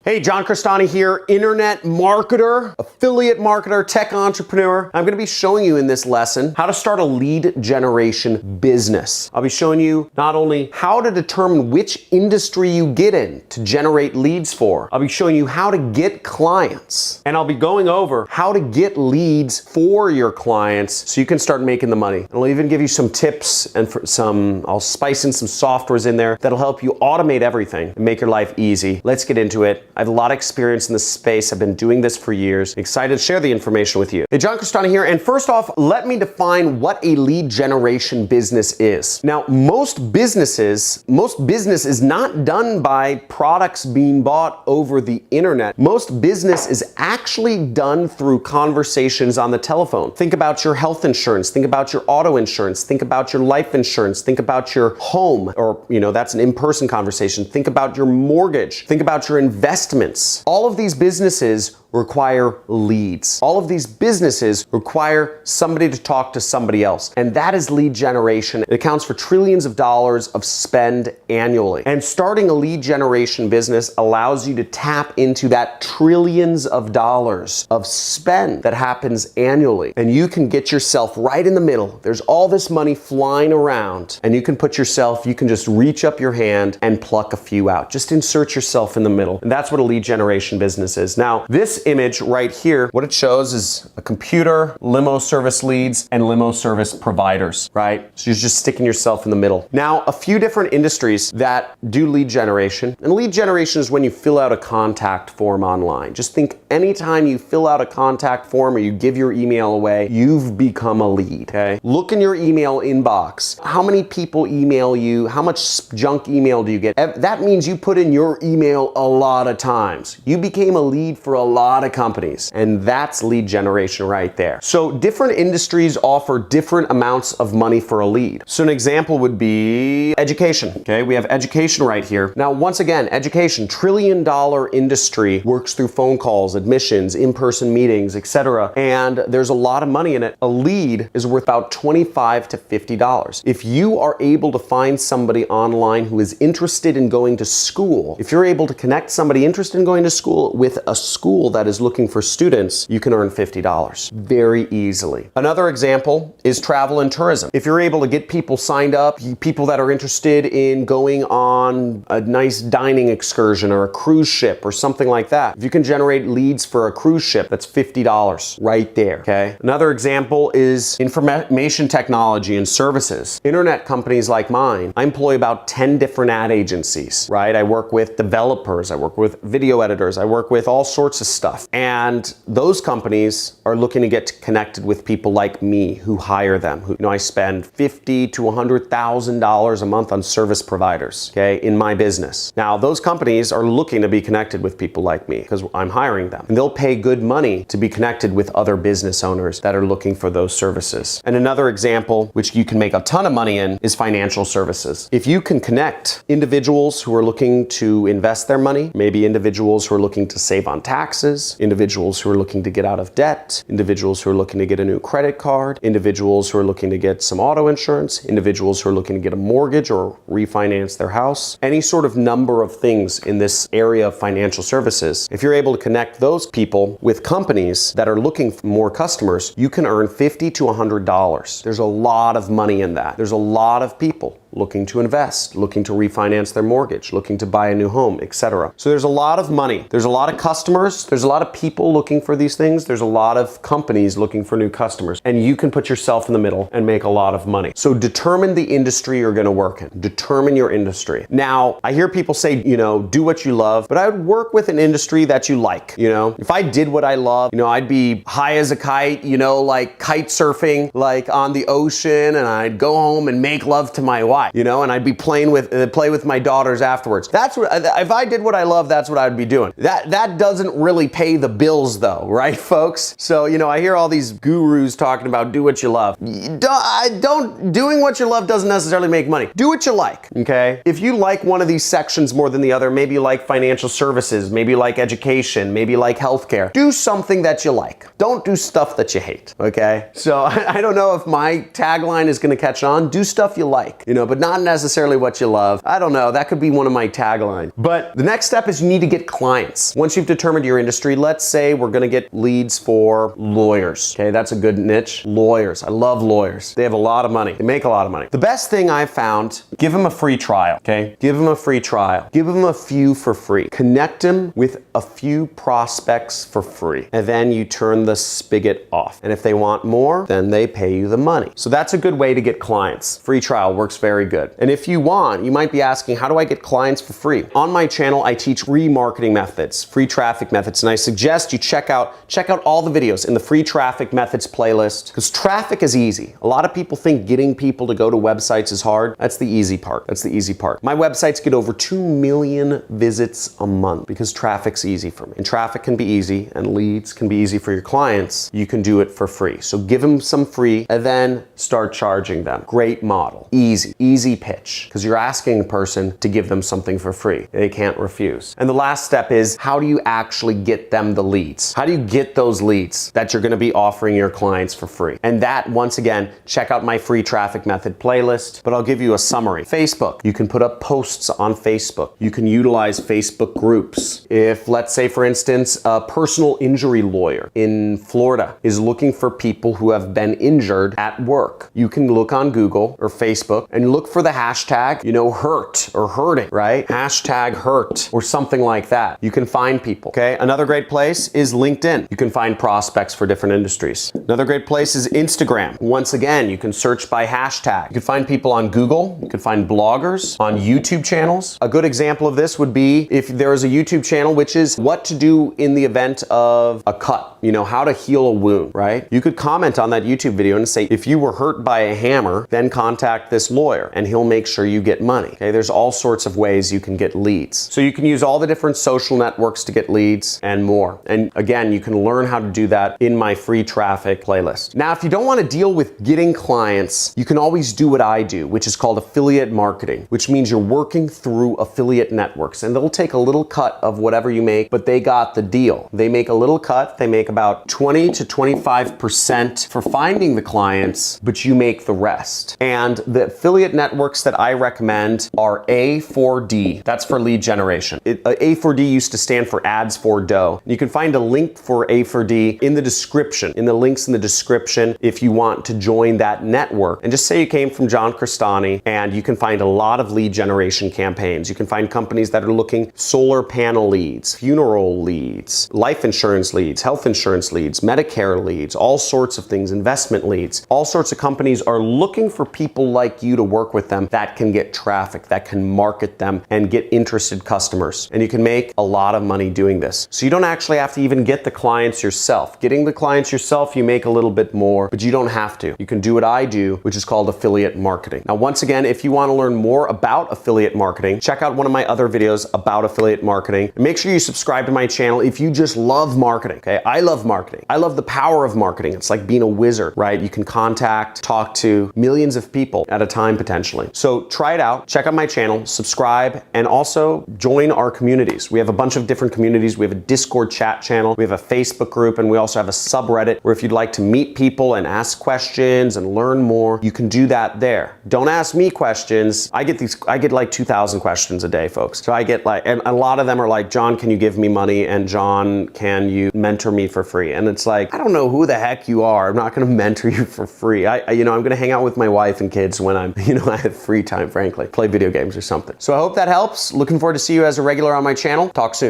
Hey, John Crestani here, internet marketer, affiliate marketer, tech entrepreneur. I'm gonna be showing you in this lesson how to start a lead generation business. I'll be showing you not only how to determine which industry you get in to generate leads for, I'll be showing you how to get clients, and I'll be going over how to get leads for your clients so you can start making the money. And I'll even give you some tips and I'll spice in some softwares in there that'll help you automate everything and make your life easy. Let's get into it. I have a lot of experience in this space. I've been doing this for years. I'm excited to share the information with you. Hey, John Crestani here, and first off, let me define what a lead generation business is. Now, most business is not done by products being bought over the internet. Most business is actually done through conversations on the telephone. Think about your health insurance, think about your auto insurance, think about your life insurance, think about your home, or that's an in-person conversation. Think about your mortgage, think about your investments. All of these businesses require leads. All of these businesses require somebody to talk to somebody else. And that is lead generation. It accounts for trillions of dollars of spend annually. And starting a lead generation business allows you to tap into that trillions of dollars of spend that happens annually. And you can get yourself right in the middle. There's all this money flying around, and you can just reach up your hand and pluck a few out. Just insert yourself in the middle. And that's what a lead generation business is. Now, this image right here, what it shows is a computer, limo service leads, and limo service providers, right? So you're just sticking yourself in the middle. Now, a few different industries that do lead generation, and lead generation is when you fill out a contact form online. Just think anytime you fill out a contact form or you give your email away, you've become a lead, okay? Look in your email inbox. How many people email you? How much junk email do you get? That means you put in your email a lot of times. You became a lead for a lot of companies, and that's lead generation right there. So different industries offer different amounts of money for a lead. So an example would be education. Okay, we have education right here. Now, once again, education, trillion-dollar industry, works through phone calls, admissions, in-person meetings, etc. And there's a lot of money in it. A lead is worth about $25 to $50. If you are able to find somebody online who is interested in going to school, if you're able to connect somebody interested in going to school with a school that is looking for students, you can earn $50 very easily. Another example is travel and tourism. If you're able to get people signed up, people that are interested in going on a nice dining excursion or a cruise ship or something like that, if you can generate leads for a cruise ship, that's $50 right there, okay? Another example is information technology and services. Internet companies like mine, I employ about 10 different ad agencies, right? I work with developers, I work with video editors, I work with all sorts of stuff. And those companies are looking to get connected with people like me who hire them. I spend $50,000 to $100,000 a month on service providers, okay, in my business. Now, those companies are looking to be connected with people like me because I'm hiring them. And they'll pay good money to be connected with other business owners that are looking for those services. And another example, which you can make a ton of money in, is financial services. If you can connect individuals who are looking to invest their money, maybe individuals who are looking to save on taxes, individuals who are looking to get out of debt, individuals who are looking to get a new credit card, individuals who are looking to get some auto insurance, individuals who are looking to get a mortgage or refinance their house, any sort of number of things in this area of financial services. If you're able to connect those people with companies that are looking for more customers, you can earn $50 to $100. There's a lot of money in that. There's a lot of people looking to invest, looking to refinance their mortgage, looking to buy a new home, etc. So there's a lot of money. There's a lot of customers. There's a lot of people looking for these things. There's a lot of companies looking for new customers. And you can put yourself in the middle and make a lot of money. So determine the industry you're going to work in. Determine your industry. Now, I hear people say, do what you love, but I would work with an industry that you like. If I did what I love, I'd be high as a kite, like kite surfing, like on the ocean, and I'd go home and make love to my wife. And I'd be play with my daughters afterwards. That's what, if I did what I love, that's what I'd be doing. That doesn't really pay the bills though, right, folks? So, I hear all these gurus talking about do what you love. Doing what you love doesn't necessarily make money. Do what you like, okay? If you like one of these sections more than the other, maybe you like financial services, maybe you like education, maybe you like healthcare, do something that you like. Don't do stuff that you hate, okay? So I don't know if my tagline is gonna catch on. Do stuff you like, but not necessarily what you love. I don't know, that could be one of my taglines. But the next step is you need to get clients. Once you've determined your industry, let's say we're gonna get leads for lawyers. Okay, that's a good niche. Lawyers, I love lawyers. They have a lot of money, they make a lot of money. The best thing I've found, give them a free trial, okay? Give them a free trial. Give them a few for free. Connect them with a few prospects for free. And then you turn the spigot off. And if they want more, then they pay you the money. So that's a good way to get clients. Free trial works very good. And if you want, you might be asking, how do I get clients for free? On my channel, I teach remarketing methods, free traffic methods, and I suggest you check out all the videos in the free traffic methods playlist, because traffic is easy. A lot of people think getting people to go to websites is hard. That's the easy part. That's the easy part. My websites get over 2 million visits a month because traffic's easy for me. And traffic can be easy and leads can be easy for your clients. You can do it for free. So give them some free and then start charging them. Great model. Easy pitch, because you're asking a person to give them something for free. They can't refuse. And the last step is, how do you actually get them the leads? How do you get those leads that you're going to be offering your clients for free? And that, once again, check out my free traffic method playlist, but I'll give you a summary. Facebook, you can put up posts on Facebook. You can utilize Facebook groups. If, let's say, for instance, a personal injury lawyer in Florida is looking for people who have been injured at work, you can look on Google or Facebook and look for the hashtag, hurt or hurting, right? Hashtag hurt or something like that. You can find people, okay? Another great place is LinkedIn. You can find prospects for different industries. Another great place is Instagram. Once again, you can search by hashtag. You can find people on Google. You can find bloggers on YouTube channels. A good example of this would be if there is a YouTube channel which is what to do in the event of a cut, how to heal a wound, right? You could comment on that YouTube video and say, if you were hurt by a hammer, then contact this lawyer and he'll make sure you get money. Okay, there's all sorts of ways you can get leads. So you can use all the different social networks to get leads and more. And again, you can learn how to do that in my free traffic playlist. Now, if you don't want to deal with getting clients, you can always do what I do, which is called affiliate marketing, which means you're working through affiliate networks and they'll take a little cut of whatever you make, but they got the deal. They make a little cut. They make about 20 to 25% for finding the clients, but you make the rest. And the affiliate networks that I recommend are A4D. That's for lead generation. A4D used to stand for ads for dough. You can find a link for A4D in the description, in the links in the description if you want to join that network. And just say you came from John Crestani, and you can find a lot of lead generation campaigns. You can find companies that are looking solar panel leads, funeral leads, life insurance leads, health insurance leads, Medicare leads, all sorts of things, investment leads. All sorts of companies are looking for people like you to work with them that can get traffic, that can market them and get interested customers. And you can make a lot of money doing this. So you don't actually have to even get the clients yourself. Getting the clients yourself, you make a little bit more, but you don't have to. You can do what I do, which is called affiliate marketing. Now, once again, if you want to learn more about affiliate marketing, check out one of my other videos about affiliate marketing. And make sure you subscribe to my channel if you just love marketing, okay? I love marketing. I love the power of marketing. It's like being a wizard, right? You can talk to millions of people at a time potentially. So try it out, check out my channel, subscribe, and also join our communities. We have a bunch of different communities. We have a Discord chat channel, we have a Facebook group, and we also have a subreddit where if you'd like to meet people and ask questions and learn more, you can do that there. Don't ask me questions. I get like 2,000 questions a day, folks. So I get and a lot of them are like, John, can you give me money? And John, can you mentor me for free? And it's like, I don't know who the heck you are. I'm not going to mentor you for free. I'm going to hang out with my wife and kids when I'm, I have free time, frankly, play video games or something. So I hope that helps. Looking forward to see you as a regular on my channel. Talk soon.